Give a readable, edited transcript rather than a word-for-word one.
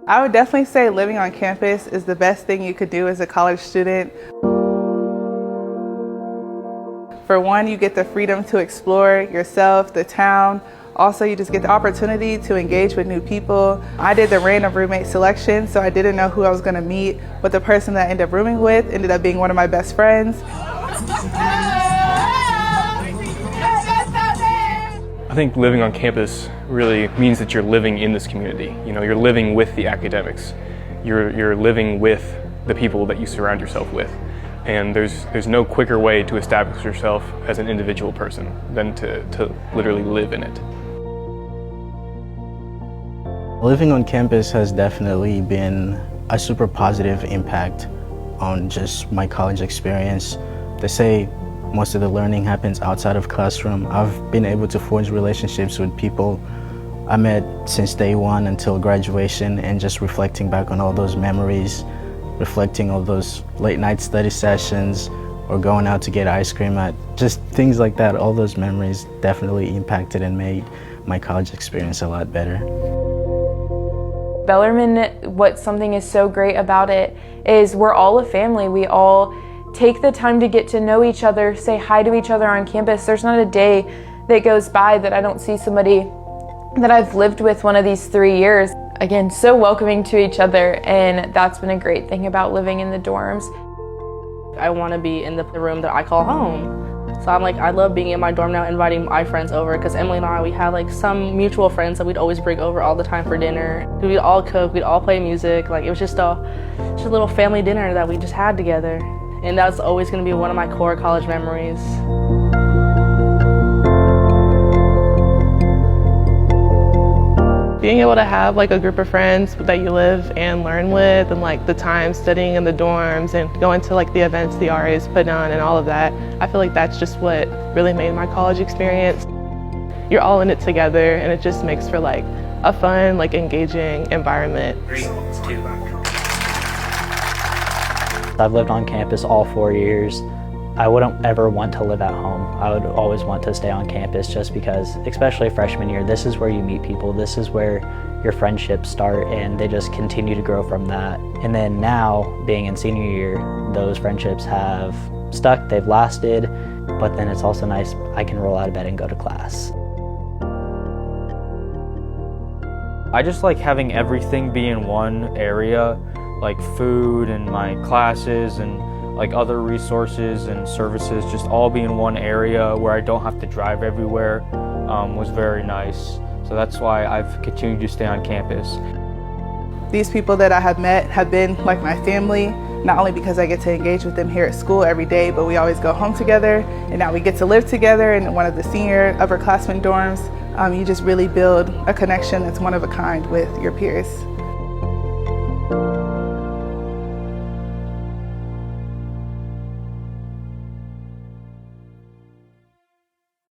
I would definitely say living on campus is the best thing you could do as a college student. For one, you get the freedom to explore yourself, the town. Also, you just get the opportunity to engage with new people. I did the random roommate selection, so I didn't know who I was going to meet, but the person that I ended up rooming with ended up being one of my best friends. I think living on campus really means that you're living in this community. You know, you're living with the academics. You're living with the people that you surround yourself with. And there's no quicker way to establish yourself as an individual person than to literally live in it. Living on campus has definitely been a super positive impact on just my college experience. They say most of the learning happens outside of classroom. I've been able to forge relationships with people I met since day one until graduation, and just reflecting back on all those memories, reflecting on those late night study sessions or going out to get ice cream, just things like that. All those memories definitely impacted and made my college experience a lot better. Bellarmine, something is so great about it is we're all a family. We all take the time to get to know each other, say hi to each other on campus. There's not a day that goes by that I don't see somebody that I've lived with one of these 3 years. Again, so welcoming to each other, and that's been a great thing about living in the dorms. I want to be in the room that I call home. So I love being in my dorm now, inviting my friends over, because Emily and I, we had some mutual friends that we'd always bring over all the time for dinner. We'd all cook, we'd all play music. It was just a little family dinner that we just had together. And that's always going to be one of my core college memories. Being able to have a group of friends that you live and learn with, and the time studying in the dorms and going to the events the RAs put on and all of that, I feel that's just what really made my college experience. You're all in it together, and it just makes for a fun, engaging environment. 3, 2. I've lived on campus all 4 years. I wouldn't ever want to live at home. I would always want to stay on campus, just because, especially freshman year, this is where you meet people, this is where your friendships start, and they just continue to grow from that. And then now, being in senior year, those friendships have stuck, they've lasted, but then it's also nice, I can roll out of bed and go to class. I just like having everything be in one area, like food and my classes and other resources and services just all be in one area where I don't have to drive everywhere was very nice. So that's why I've continued to stay on campus. These people that I have met have been like my family, not only because I get to engage with them here at school every day, but we always go home together, and now we get to live together in one of the senior upperclassmen dorms. You just really build a connection that's one of a kind with your peers.